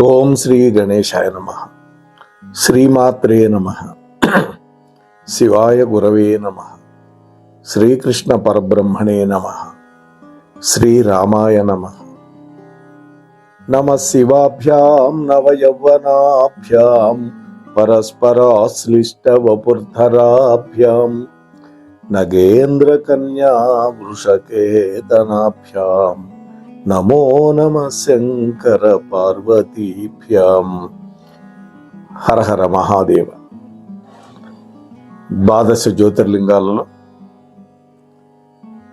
ఓం శ్రీ గణేశాయ నమః. శ్రీమాత్రే నమః. శివాయ గురవే నమః. శ్రీకృష్ణ పరబ్రహ్మణే నమః. శ్రీరామాయ నమః. నమః శివాభ్యాం నవయౌవనాభ్యాం పరస్పరాశ్లిష్టవపుర్ధరాభ్యాం నగేంద్రకన్యా వృషకేతనాభ్యాం నమో నమ శంకర పార్వతీభ్యాం. హర హర మహాదేవ. ద్వాదశ జ్యోతిర్లింగాలలో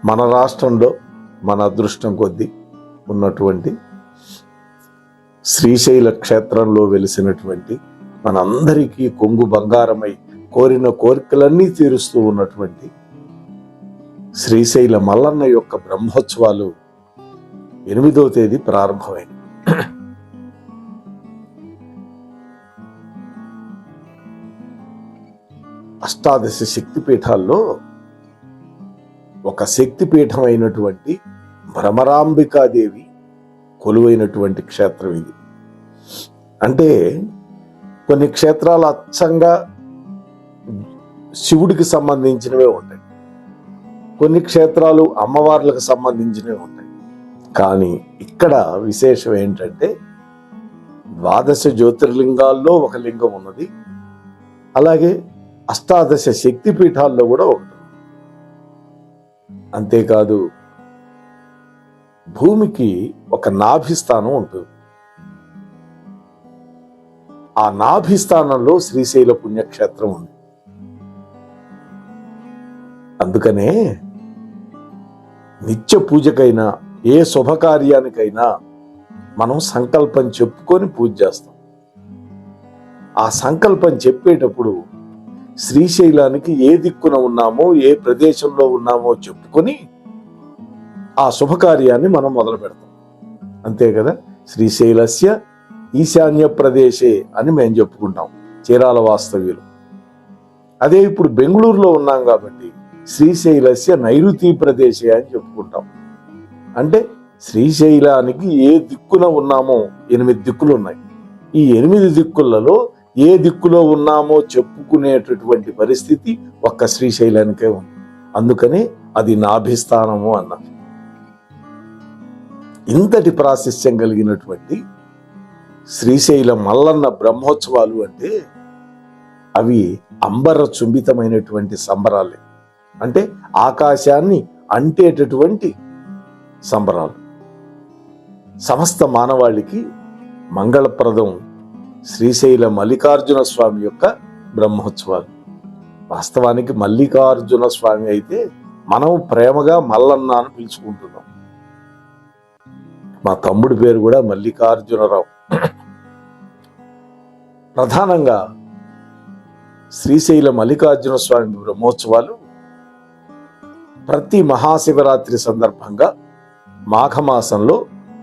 మన రాష్ట్రంలో మన అదృష్టం కొద్దీ ఉన్నటువంటి శ్రీశైల క్షేత్రంలో వెలిసినటువంటి మనందరికీ కొంగు బంగారమై కోరిన కోరికలన్నీ తీరుస్తూ ఉన్నటువంటి శ్రీశైల మల్లన్న యొక్క బ్రహ్మోత్సవాలు 8వ తేదీ ప్రారంభమైంది. అష్టాదశ శక్తిపీఠాల్లో ఒక శక్తిపీఠం అయినటువంటి భ్రమరాంబికాదేవి కొలువైనటువంటి క్షేత్రం ఇది. అంటే కొన్ని క్షేత్రాలు అచ్చంగా శివుడికి సంబంధించినవే ఉంటాయి, కొన్ని క్షేత్రాలు అమ్మవార్లకు సంబంధించినవి ఉంటాయి. కానీ ఇక్కడ విశేషం ఏంటంటే ద్వాదశ జ్యోతిర్లింగాల్లో ఒక లింగం ఉన్నది, అలాగే అష్టాదశ శక్తిపీఠాల్లో కూడా ఒకటి. అంతేకాదు భూమికి ఒక నాభిస్థానం ఉంటుంది. ఆ నాభిస్థానంలో శ్రీశైల పుణ్యక్షేత్రం ఉంది. అందుకనే నిత్య పూజకైనా ఏ శుభకార్యానికైనా మనం సంకల్పం చెప్పుకొని పూజ చేస్తాం. ఆ సంకల్పం చెప్పేటప్పుడు శ్రీశైలానికి ఏ దిక్కున ఉన్నామో ఏ ప్రదేశంలో ఉన్నామో చెప్పుకొని ఆ శుభకార్యాన్ని మనం మొదలు పెడతాం. అంతే కదా. శ్రీశైలస్య ఈశాన్య ప్రదేశే అని మేము చెప్పుకుంటాం చీరాల వాస్తవ్యులు. అదే ఇప్పుడు బెంగళూరులో ఉన్నాం కాబట్టి శ్రీశైలస్య నైరుతి ప్రదేశే అని చెప్పుకుంటాం. అంటే శ్రీశైలానికి ఏ దిక్కున ఉన్నామో 8 దిక్కులు ఉన్నాయి. ఈ 8 దిక్కులలో ఏ దిక్కులో ఉన్నామో చెప్పుకునేటటువంటి పరిస్థితి ఒక్క శ్రీశైలానికే ఉంది. అందుకని అది నాభిస్థానము అన్నది. ఇంతటి ప్రాశస్త్యం కలిగినటువంటి శ్రీశైల మల్లన్న బ్రహ్మోత్సవాలు అంటే అవి అంబర చుంబితమైనటువంటి సంబరాలే. అంటే ఆకాశాన్ని అంటేటటువంటి సంబరాలు. సమస్త మానవాళికి మంగళప్రదం శ్రీశైల మల్లికార్జున స్వామి యొక్క బ్రహ్మోత్సవాలు. వాస్తవానికి మల్లికార్జున స్వామి అయితే మనం ప్రేమగా మల్లన్న అని పిలుచుకుంటున్నాం. మా తమ్ముడి పేరు కూడా మల్లికార్జునరావు. ప్రధానంగా శ్రీశైల మల్లికార్జున స్వామి బ్రహ్మోత్సవాలు ప్రతి మహాశివరాత్రి సందర్భంగా మాఘమాసంలో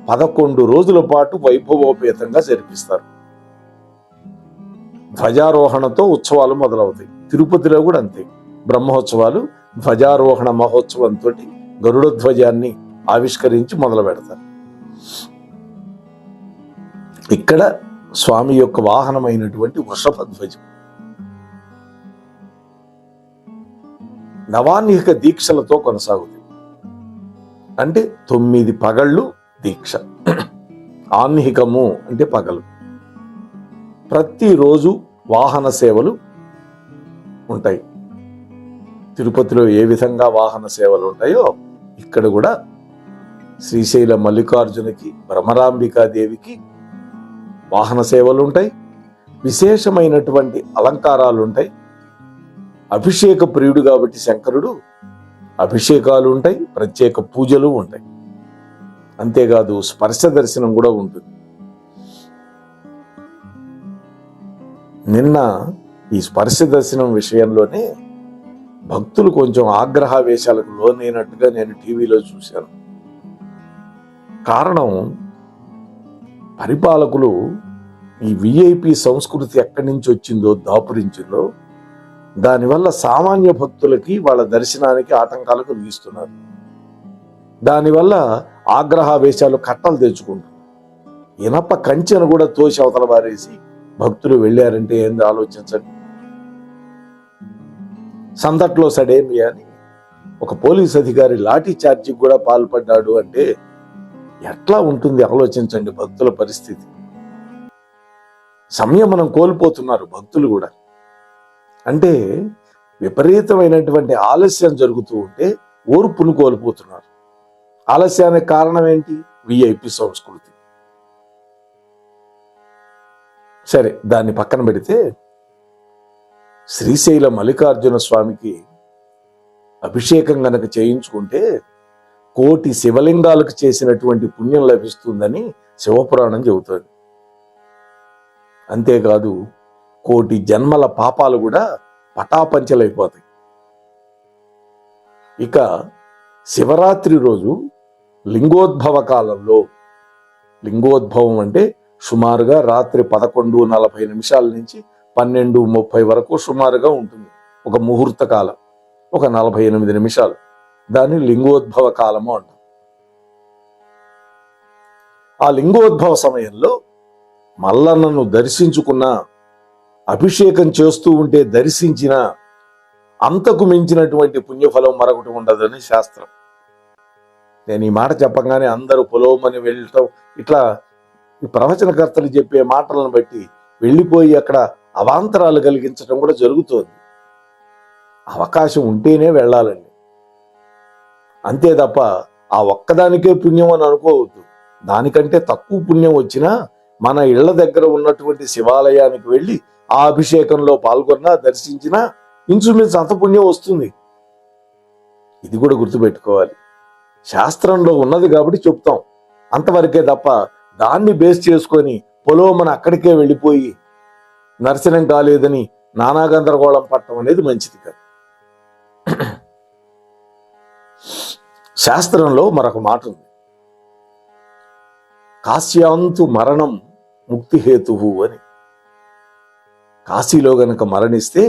11 రోజుల పాటు వైభవోపేతంగా జరిపిస్తారు. ధ్వజారోహణతో ఉత్సవాలు మొదలవుతాయి. తిరుపతిలో కూడా అంతే. బ్రహ్మోత్సవాలు ధ్వజారోహణ మహోత్సవంతో గరుడ ధ్వజాన్ని ఆవిష్కరించి మొదలు పెడతారు. ఇక్కడ స్వామి యొక్క వాహనమైనటువంటి వృషభ ధ్వజం. నవాన్నిక దీక్షలతో కొనసాగుతుంది. అంటే 9 పగళ్ళు దీక్ష. ఆన్నిహికము అంటే పగలు. ప్రతిరోజు వాహన సేవలు ఉంటాయి. తిరుపతిలో ఏ విధంగా వాహన సేవలు ఉంటాయో ఇక్కడ కూడా శ్రీశైల మల్లికార్జునకి భ్రమరాంబికాదేవికి వాహన సేవలు ఉంటాయి. విశేషమైనటువంటి అలంకారాలు ఉంటాయి. అభిషేక ప్రియుడు కాబట్టి శంకరుడు అభిషేకాలు ఉంటాయి, ప్రత్యేక పూజలు ఉంటాయి. అంతేకాదు స్పర్శ దర్శనం కూడా ఉంటుంది. నిన్న ఈ స్పర్శ దర్శనం విషయంలోనే భక్తులు కొంచెం ఆగ్రహావేశాలకు లోనైనట్టుగా నేను టీవీలో చూశాను. కారణం, పరిపాలకులు ఈ విఐపి సంస్కృతి ఎక్కడి నుంచి వచ్చిందో దాపురించిందో దానివల్ల సామాన్య భక్తులకి వాళ్ళ దర్శనానికి ఆటంకాలు కలిగిస్తున్నారు. దానివల్ల ఆగ్రహావేశాలు కట్టలు తెచ్చుకుంటున్నారు. ఇనప కంచెను కూడా తోసి అవతల బారేసి భక్తులు వెళ్ళారంటే ఏంది ఆలోచించండి. సందట్లో సడేమి అని ఒక పోలీస్ అధికారి లాఠీ చార్జికి కూడా పాల్పడ్డాడు అంటే ఎట్లా ఉంటుంది ఆలోచించండి భక్తుల పరిస్థితి. సంయమనం కోల్పోతున్నారు భక్తులు కూడా. అంటే విపరీతమైనటువంటి ఆలస్యం జరుగుతూ ఉంటే ఓర్పును కోల్పోతున్నారు. ఆలస్యానికి కారణం ఏంటి? విఐపి సంస్కృతి. సరే, దాన్ని పక్కన పెడితే శ్రీశైల మల్లికార్జున స్వామికి అభిషేకం గనక చేయించుకుంటే కోటి శివలింగాలకు చేసినటువంటి పుణ్యం లభిస్తుందని శివపురాణం చెబుతుంది. అంతేకాదు కోటి జన్మల పాపాలు కూడా పటాపంచలైపోతాయి. ఇక శివరాత్రి రోజు లింగోద్భవ కాలంలో, లింగోద్భవం అంటే సుమారుగా రాత్రి 11:40 నుంచి 12:30 వరకు సుమారుగా ఉంటుంది. ఒక ముహూర్త కాలం, ఒక 48 నిమిషాలు. దాన్ని లింగోద్భవ కాలము అంటాం. ఆ లింగోద్భవ సమయంలో మల్లన్నను దర్శించుకున్న, అభిషేకం చేస్తూ ఉంటే దర్శించిన అంతకు మించినటువంటి పుణ్యఫలం మరొకటి ఉండదని శాస్త్రం. నేను ఈ మాట చెప్పగానే అందరూ పొలోమని వెళ్ళటం, ఇట్లా ఈ ప్రవచనకర్తలు చెప్పే మాటలను బట్టి వెళ్ళిపోయి అక్కడ అవాంతరాలు కలిగించడం కూడా జరుగుతోంది. అవకాశం ఉంటేనే వెళ్ళాలండి, అంతే తప్ప ఆ ఒక్కదానికే పుణ్యం అని అనుకోవద్దు. దానికంటే తక్కువ పుణ్యం వచ్చినా మన ఇళ్ల దగ్గర ఉన్నటువంటి శివాలయానికి వెళ్ళి ఆ అభిషేకంలో పాల్గొన్నా, దర్శించినా ఇంచుమించు అంత పుణ్యం వస్తుంది. ఇది కూడా గుర్తుపెట్టుకోవాలి. శాస్త్రంలో ఉన్నది కాబట్టి చెప్తాం అంతవరకే తప్ప దాన్ని బేస్ చేసుకొని పొలోమన అక్కడికే వెళ్ళిపోయి దర్శనం కాలేదని నానా గందరగోళం పట్టడం అనేది మంచిది కాదు. శాస్త్రంలో మరొక మాట ఉంది, కాశ్యాంతు మరణం ముక్తిహేతువు అని. కాశీలో గనక మరణిస్తే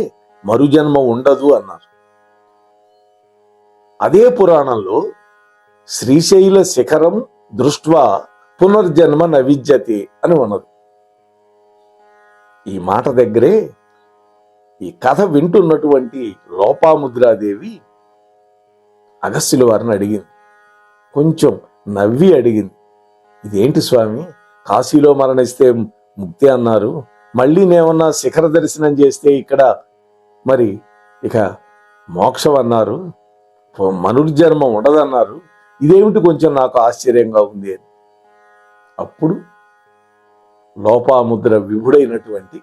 మరుజన్మ ఉండదు అన్నారు. అదే పురాణంలో శ్రీశైల శిఖరం దృష్ట్వా పునర్జన్మ నవిద్యతే అని ఉన్నది. ఈ మాట దగ్గరే ఈ కథ వింటున్నటువంటి లోపాముద్రాదేవి అగస్త్యుల వారిని అడిగింది. కొంచెం నవ్వి అడిగింది, ఇదేంటి స్వామి, కాశీలో మరణిస్తే ముక్తి అన్నారు, మళ్ళీ నేమన్నా శిఖర దర్శనం చేస్తే ఇక్కడ మరి ఇక మోక్షం అన్నారు, మనుర్జన్మ ఉండదన్నారు, ఇదేమిటి కొంచెం నాకు ఆశ్చర్యంగా ఉంది అని. అప్పుడు లోపాముద్ర విభుడైనటువంటి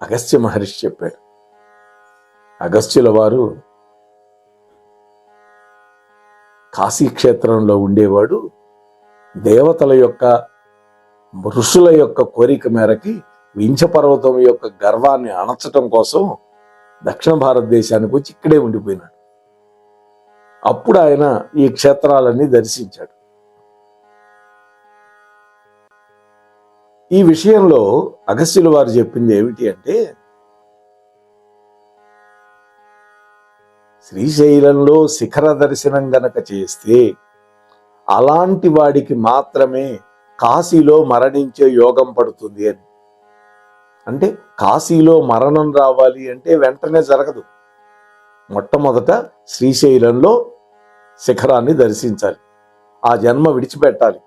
అగస్త్య మహర్షి చెప్పాడు. అగస్త్యుల వారు కాశీక్షేత్రంలో ఉండేవాడు. దేవతల యొక్క, ఋషుల యొక్క కోరిక మేరకి వింధ్యపర్వతం యొక్క గర్వాన్ని అణచటం కోసం దక్షిణ భారతదేశానికి వచ్చి ఇక్కడే ఉండిపోయినాడు. అప్పుడు ఆయన ఈ క్షేత్రాలన్నీ దర్శించాడు. ఈ విషయంలో అగస్త్యుల వారు చెప్పింది ఏమిటి అంటే, శ్రీశైలంలో శిఖర దర్శనం గనక చేస్తే అలాంటి వాడికి మాత్రమే కాశీలో మరణించే యోగం పడుతుంది అని. అంటే కాశీలో మరణం రావాలి అంటే వెంటనే జరగదు. మొట్టమొదట శ్రీశైలంలో శిఖరాన్ని దర్శించాలి, ఆ జన్మ విడిచిపెట్టాలి.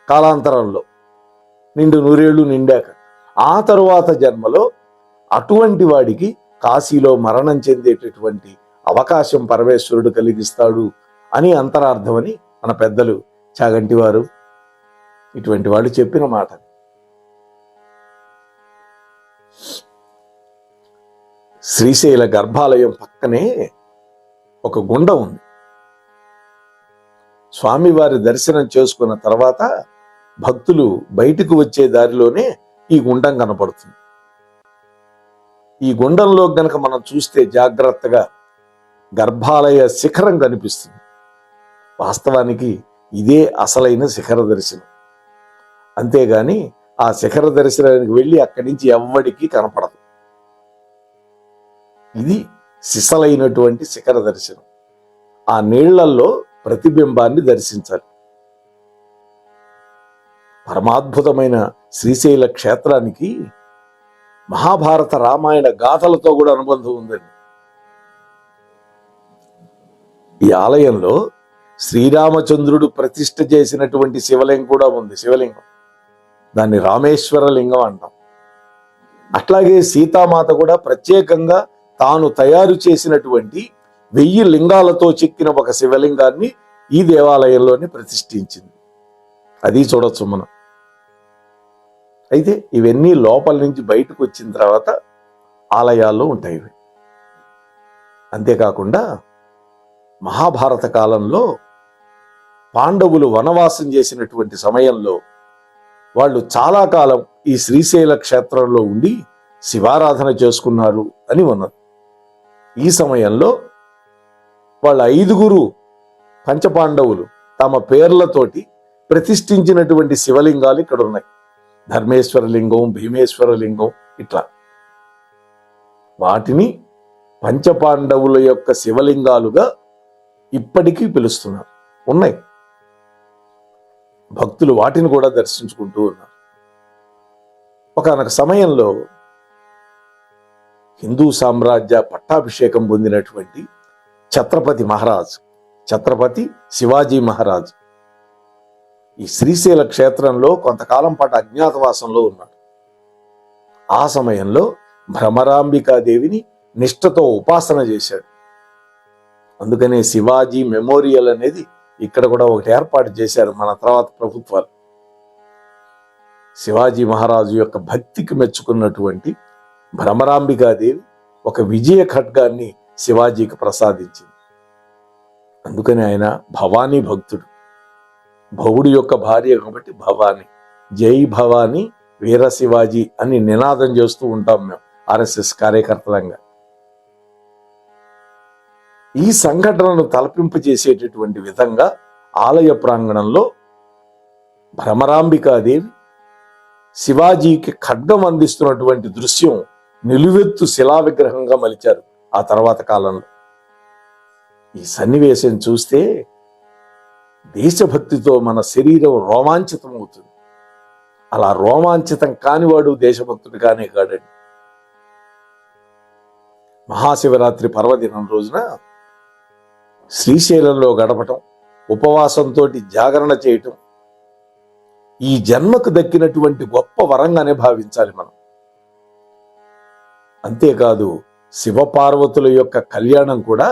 కాలాంతరంలో నిండు 100 ఏళ్ళు నిండాక ఆ తరువాత జన్మలో అటువంటి వాడికి కాశీలో మరణం చెందేటటువంటి అవకాశం పరమేశ్వరుడు కలిగిస్తాడు అని అంతరార్థమని మన పెద్దలు చాగంటి వారు ఇటువంటి వాళ్ళు చెప్పిన మాట. శ్రీశైల గర్భాలయం పక్కనే ఒక గుండం ఉంది. స్వామివారి దర్శనం చేసుకున్న తర్వాత భక్తులు బయటకు వచ్చే దారిలోనే ఈ గుండం కనపడుతుంది. ఈ గుండంలో గనక మనం చూస్తే జాగ్రత్తగా గర్భాలయ శిఖరం కనిపిస్తుంది. వాస్తవానికి ఇదే అసలైన శిఖర దర్శనం. అంతేగాని ఆ శిఖర దర్శనానికి వెళ్ళి అక్కడి నుంచి ఎవ్వడికి కనపడదు. ఇది సిసలైనటువంటి శిఖర దర్శనం. ఆ నీళ్లల్లో ప్రతిబింబాన్ని దర్శించాలి. పరమాద్భుతమైన శ్రీశైల క్షేత్రానికి మహాభారత రామాయణ గాథలతో కూడా అనుబంధం ఉందండి. ఈ ఆలయంలో శ్రీరామచంద్రుడు ప్రతిష్ఠ చేసినటువంటి శివలింగం కూడా ఉంది. శివలింగం, దాన్ని రామేశ్వర లింగం అంటాం. అట్లాగే సీతామాత కూడా ప్రత్యేకంగా తాను తయారు చేసినటువంటి 1000 లింగాలతో చెక్కిన ఒక శివలింగాన్ని ఈ దేవాలయంలోనే ప్రతిష్ఠించింది. అది చూడొచ్చు మనం. అయితే ఇవన్నీ లోపల నుంచి బయటకు వచ్చిన తర్వాత ఆలయాల్లో ఉంటాయి. అంతేకాకుండా మహాభారత కాలంలో పాండవులు వనవాసం చేసినటువంటి సమయంలో వాళ్ళు చాలా కాలం ఈ శ్రీశైల క్షేత్రంలో ఉండి శివారాధన చేసుకున్నారు అని ఉన్నది. ఈ సమయంలో వాళ్ళ 5 పంచపాండవులు తమ పేర్లతోటి ప్రతిష్ఠించినటువంటి శివలింగాలు ఇక్కడ ఉన్నాయి. ధర్మేశ్వర లింగం, భీమేశ్వర లింగం, ఇట్లా వాటిని పంచపాండవుల యొక్క శివలింగాలుగా ఇప్పటికీ పిలుస్తున్నారు. ఉన్నాయి. భక్తులు వాటిని కూడా దర్శించుకుంటూ ఉన్నారు. ఒకానొక సమయంలో హిందూ సామ్రాజ్య పట్టాభిషేకం పొందినటువంటి ఛత్రపతి శివాజీ మహారాజ్ ఈ శ్రీశైల క్షేత్రంలో కొంతకాలం పాటు అజ్ఞాతవాసంలో ఉన్నాడు. ఆ సమయంలో భ్రమరాంబికాదేవిని నిష్ఠతో ఉపాసన చేశాడు. అందుకనే శివాజీ మెమోరియల్ అనేది ఇక్కడ కూడా ఒకటి ఏర్పాటు చేశారు మన తర్వాత ప్రభుత్వాలు. శివాజీ మహారాజు యొక్క భక్తికి మెచ్చుకున్నటువంటి భ్రమరాంబికాదేవి ఒక విజయ ఖడ్గాన్ని శివాజీకి ప్రసాదించింది. అందుకని ఆయన భవానీ భక్తుడు. భవుడి యొక్క భార్య కాబట్టి భవానీ. జై భవానీ వీర శివాజీ అని నినాదం చేస్తూ ఉంటాం మేము ఆర్ఎస్ఎస్ కార్యకర్తలంగా. ఈ సంఘటనను తలపింపజేసేటటువంటి విధంగా ఆలయ ప్రాంగణంలో భ్రమరాంబికాదేవి శివాజీకి ఖడ్గం అందిస్తున్నటువంటి దృశ్యం నిలువెత్తు శిలా విగ్రహంగా మలిచారు ఆ తర్వాత కాలంలో. ఈ సన్నివేశం చూస్తే దేశభక్తితో మన శరీరం రోమాంచితం అవుతుంది. అలా రోమాంచితం కానివాడు దేశభక్తుడు కానే కాడండి. మహాశివరాత్రి పర్వదినం రోజున శ్రీశైలంలో గడపటం, ఉపవాసంతో జాగరణ చేయటం ఈ జన్మకు దక్కినటువంటి గొప్ప వరంగానే భావించాలి మనం. అంతేకాదు శివపార్వతుల యొక్క కళ్యాణం కూడా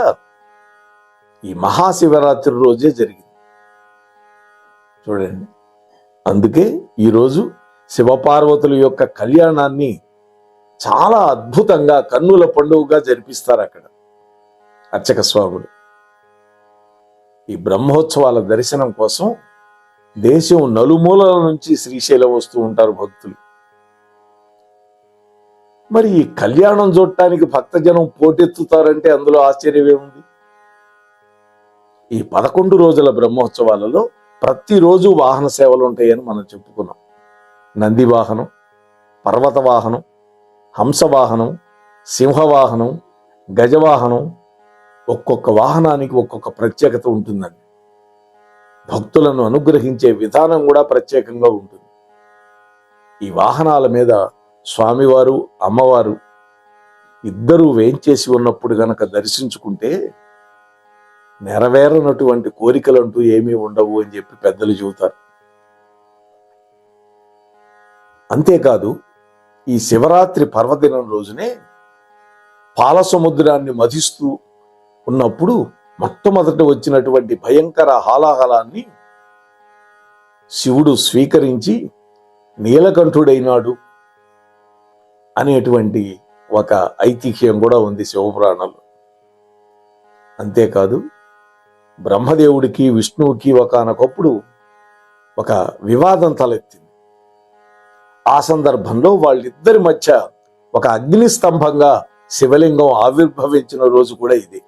ఈ మహాశివరాత్రి రోజే జరిగింది. చూడండి, అందుకే ఈరోజు శివపార్వతుల యొక్క కళ్యాణాన్ని చాలా అద్భుతంగా కన్నుల పండుగగా జరిపిస్తారు అక్కడ అర్చక స్వాములు. ఈ బ్రహ్మోత్సవాల దర్శనం కోసం దేశం నలుమూలల నుంచి శ్రీశైలం వస్తూ ఉంటారు భక్తులు. మరి ఈ కళ్యాణం చూడటానికి భక్తజనం పోటెత్తుతారంటే అందులో ఆశ్చర్యమేముంది? ఈ 11 రోజుల బ్రహ్మోత్సవాలలో ప్రతిరోజు వాహన సేవలు ఉంటాయని మనం చెప్పుకున్నాం. నంది వాహనం, పర్వత వాహనం, హంసవాహనం, సింహవాహనం, గజవాహనం, ఒక్కొక్క వాహనానికి ఒక్కొక్క ప్రత్యేకత ఉంటుందండి. భక్తులను అనుగ్రహించే విధానం కూడా ప్రత్యేకంగా ఉంటుంది. ఈ వాహనాల మీద స్వామివారు, అమ్మవారు ఇద్దరూ వేంచేసి ఉన్నప్పుడు గనక దర్శించుకుంటే నెరవేరనటువంటి కోరికలంటూ ఏమీ ఉండవు అని చెప్పి పెద్దలు చెబుతారు. అంతేకాదు ఈ శివరాత్రి పర్వదినం రోజునే పాల సముద్రాన్ని మధిస్తూ ఉన్నప్పుడు మొట్టమొదట వచ్చినటువంటి భయంకర హాలాహలాన్ని శివుడు స్వీకరించి నీలకంఠుడైనాడు అనేటువంటి ఒక ఐతిహ్యం కూడా ఉంది శివపురాణంలో. అంతేకాదు బ్రహ్మదేవుడికి విష్ణువుకి ఒకానొకప్పుడు ఒక వివాదం తలెత్తింది. ఆ సందర్భంలో వాళ్ళిద్దరి మధ్య ఒక అగ్ని స్తంభంగా శివలింగం ఆవిర్భవించిన రోజు కూడా ఇది.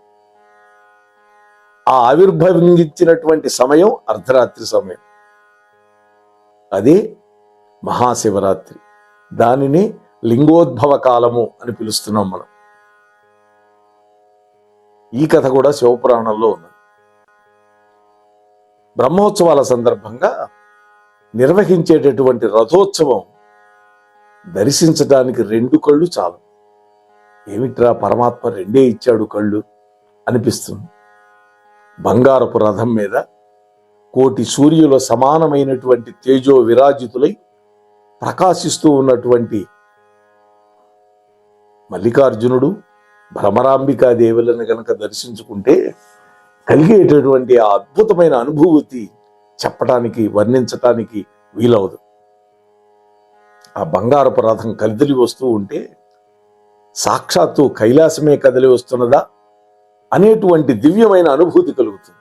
ఆ ఆవిర్భవించినటువంటి సమయం అర్ధరాత్రి సమయం. అదే మహాశివరాత్రి. దానిని లింగోద్భవ కాలము అని పిలుస్తున్నాం మనం. ఈ కథ కూడా శివపురాణంలో ఉన్నది. బ్రహ్మోత్సవాల సందర్భంగా నిర్వహించేటటువంటి రథోత్సవం దర్శించడానికి 2 కళ్ళు చాలు. ఏమిట్రా పరమాత్మ 2 ఇచ్చాడు కళ్ళు అనిపిస్తుంది. బంగారపు రథం మీద కోటి సూర్యుల సమానమైనటువంటి తేజో విరాజితులై ప్రకాశిస్తూ ఉన్నటువంటి మల్లికార్జునుడు, భ్రమరాంబికాదేవులను గనక దర్శించుకుంటే కలిగేటటువంటి ఆ అద్భుతమైన అనుభూతి చెప్పటానికి, వర్ణించటానికి వీలవదు. ఆ బంగారపు రథం కదిలి వస్తూ ఉంటే సాక్షాత్తు కైలాసమే కదిలి వస్తున్నదా అనేటువంటి దివ్యమైన అనుభూతి కలుగుతుంది.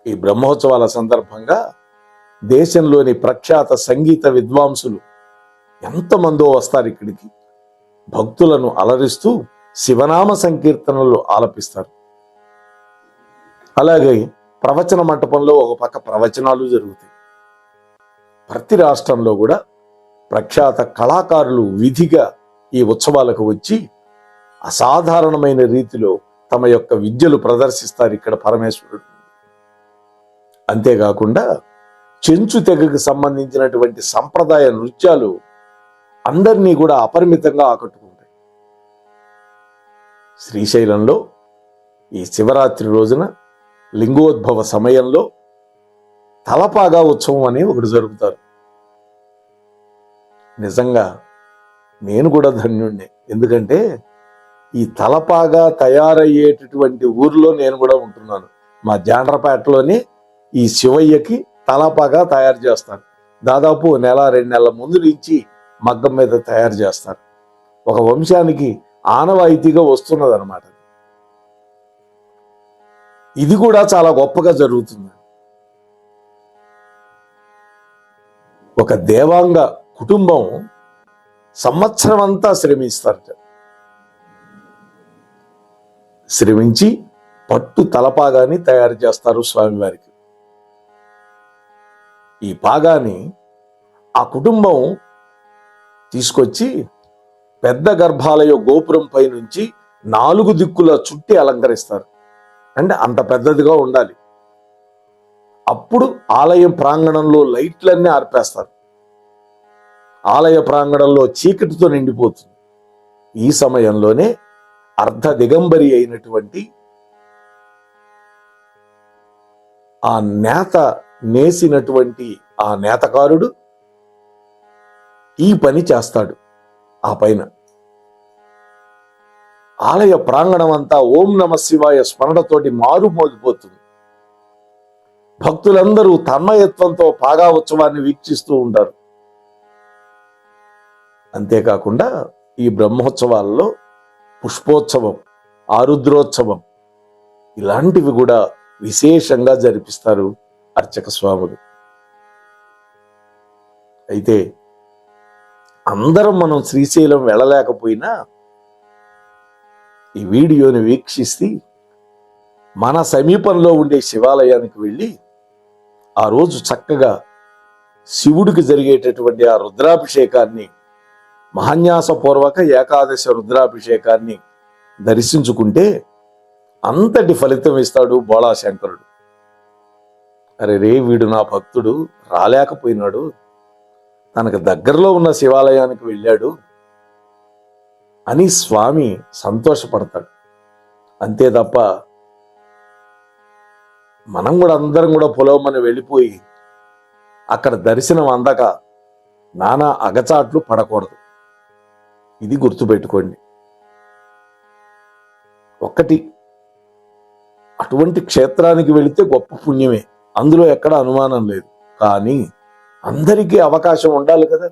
ఈ బ్రహ్మోత్సవాల సందర్భంగా దేశంలోని ప్రఖ్యాత సంగీత విద్వాంసులు ఎంతమందో వస్తారు ఇక్కడికి. భక్తులను అలరిస్తూ శివనామ సంకీర్తనలు ఆలపిస్తారు. అలాగే ప్రవచన మంటపంలో ఒక పక్క ప్రవచనాలు జరుగుతాయి. ప్రతి రాష్ట్రంలో కూడా ప్రఖ్యాత కళాకారులు విధిగా ఈ ఉత్సవాలకు వచ్చి అసాధారణమైన రీతిలో తమ యొక్క విద్యలు ప్రదర్శిస్తారు ఇక్కడ పరమేశ్వరుడు. అంతేకాకుండా చెంచు తెగకు సంబంధించినటువంటి సంప్రదాయ నృత్యాలు అందరినీ కూడా అపరిమితంగా ఆకట్టుకుంటాయి. శ్రీశైలంలో ఈ శివరాత్రి రోజున లింగోద్భవ సమయంలో తలపాగా ఉత్సవం అని ఒకటి జరుపుతారు. నిజంగా నేను కూడా ధన్యుణ్ణి. ఎందుకంటే ఈ తలపాగా తయారయ్యేటటువంటి ఊర్లో నేను కూడా ఉంటున్నాను. మా జాండ్రపేటలోని ఈ శివయ్యకి తలపాగా తయారు చేస్తారు. దాదాపు 1-2 నెలల ముందు నుంచి మగ్గం మీద తయారు చేస్తారు. ఒక వంశానికి ఆనవాయితీగా వస్తున్నదన్నమాట. ఇది కూడా చాలా గొప్పగా జరుగుతుంది. ఒక దేవాంగ కుటుంబం సంవత్సరం అంతా శ్రమిస్తారట. శ్రమించి పట్టు తలపాగాని తయారు చేస్తారు స్వామివారికి. ఈ పాగాని ఆ కుటుంబం తీసుకొచ్చి పెద్ద గర్భాలయ గోపురం పై నుంచి 4 దిక్కుల చుట్టి అలంకరిస్తారు. అంటే అంత పెద్దదిగా ఉండాలి. అప్పుడు ఆలయం ప్రాంగణంలో లైట్లన్నీ ఆర్పేస్తారు. ఆలయ ప్రాంగణంలో చీకటితో నిండిపోతుంది. ఈ సమయంలోనే అర్ధ దిగంబరి అయినటువంటి ఆ నేత నేసినటువంటి ఆ నేతకారుడు ఈ పని చేస్తాడు. ఆ పైన ఆలయ ప్రాంగణం అంతా ఓం నమ శివాయ స్మరణతోటి మారుమోగిపోతుంది. భక్తులందరూ తన్మయత్వంతో పాగా ఉత్సవాన్ని వీక్షిస్తూ ఉంటారు. అంతేకాకుండా ఈ బ్రహ్మోత్సవాల్లో పుష్పోత్సవం, ఆరుద్రోత్సవం ఇలాంటివి కూడా విశేషంగా జరిపిస్తారు అర్చక స్వాములు. అయితే అందరం మనం శ్రీశైలం వెళ్ళలేకపోయినా ఈ వీడియోని వీక్షిస్తే మన సమీపంలో ఉండే శివాలయానికి వెళ్ళి ఆ రోజు చక్కగా శివుడికి జరిగేటటువంటి ఆ రుద్రాభిషేకాన్ని, మహాన్యాసపూర్వక ఏకాదశ రుద్రాభిషేకాన్ని దర్శించుకుంటే అంతటి ఫలితం ఇస్తాడు బోళాశంకరుడు. అరే రే, వీడు నా భక్తుడు రాలేకపోయినాడు, తనకు దగ్గరలో ఉన్న శివాలయానికి వెళ్ళాడు అని స్వామి సంతోషపడతాడు. అంతే తప్ప మనం కూడా అందరం కూడా పొలవమని వెళ్ళిపోయి అక్కడ దర్శనం అందక నానా అగచాట్లు పడకూడదు. ఇది గుర్తుపెట్టుకోండి. ఒక్కటి, అటువంటి క్షేత్రానికి వెళితే గొప్ప పుణ్యమే, అందులో ఎక్కడ అనుమానం లేదు. కానీ అందరికీ అవకాశం ఉండాలి కదా.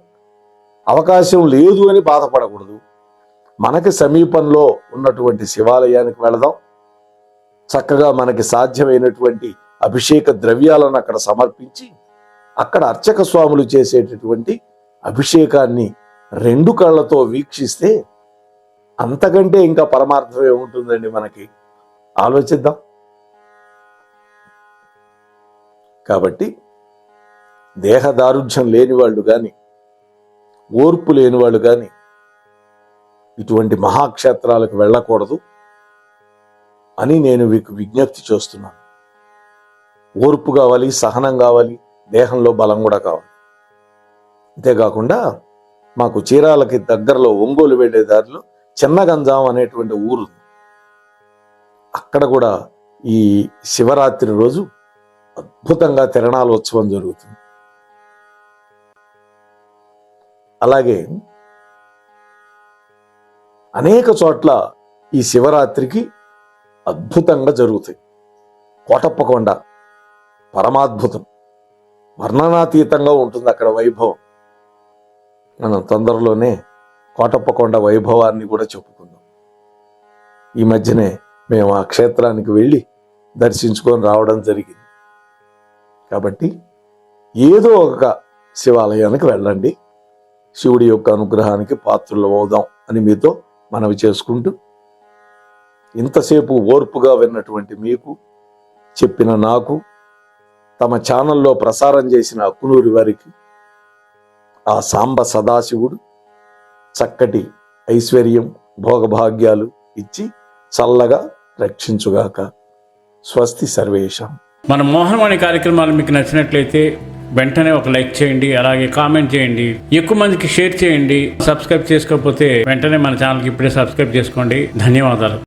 అవకాశం లేదు అని బాధపడకూడదు. మనకి సమీపంలో ఉన్నటువంటి శివాలయానికి వెళదాం. చక్కగా మనకి సాధ్యమైనటువంటి అభిషేక ద్రవ్యాలను అక్కడ సమర్పించి అక్కడ అర్చక స్వాములు చేసేటటువంటి అభిషేకాన్ని 2 కళ్ళతో వీక్షిస్తే అంతకంటే ఇంకా పరమార్థం ఏముంటుందండి మనకి? ఆలోచిద్దాం. కాబట్టి దేహదారుఢ్యం లేని వాళ్ళు కానీ, ఓర్పు లేని వాళ్ళు కానీ ఇటువంటి మహాక్షేత్రాలకు వెళ్ళకూడదు అని నేను మీకు విజ్ఞప్తి చేస్తున్నాను. ఓర్పు కావాలి, సహనం కావాలి, దేహంలో బలం కూడా కావాలి. అంతేకాకుండా మాకు చీరాలకి దగ్గరలో ఒంగోలు వెళ్ళే దారిలో చిన్నగంజాం అనేటువంటి ఊరు, అక్కడ కూడా ఈ శివరాత్రి రోజు అద్భుతంగా తిరణాల ఉత్సవం జరుగుతుంది. అలాగే అనేక చోట్ల ఈ శివరాత్రికి అద్భుతంగా జరుగుతాయి. కోటప్పకొండ పరమాద్భుతం, వర్ణనాతీతంగా ఉంటుంది అక్కడ వైభవం. మనం తొందరలోనే కోటప్పకొండ వైభవాన్ని కూడా చెప్పుకుందాం. ఈ మధ్యనే మేము ఆ క్షేత్రానికి వెళ్ళి దర్శించుకొని రావడం జరిగింది. కాబట్టి ఏదో ఒక శివాలయానికి వెళ్ళండి, శివుడి యొక్క అనుగ్రహానికి పాత్రలు అవుదాం అని మీతో మనవి చేసుకుంటూ, ఇంతసేపు ఓర్పుగా విన్నటువంటి మీకు, చెప్పిన నాకు, తమ ఛానల్లో ప్రసారం చేసిన అక్కునూరి వారికి ఆ సాంబ సదాశివుడు చక్కటి ఐశ్వర్యం, భోగభాగ్యాలు ఇచ్చి చల్లగా రక్షించుగాక. స్వస్తి సర్వేషాం. మన మోహనవాణి కార్యక్రమాలు మీకు నచ్చినట్లయితే వెంటనే ఒక లైక్ చేయండి, అలాగే కామెంట్ చేయండి, ఎక్కువ మందికి షేర్ చేయండి. సబ్స్క్రైబ్ చేసుకోకపోతే వెంటనే మన ఛానల్కి ఇప్పుడే సబ్స్క్రైబ్ చేసుకోండి. ధన్యవాదాలు.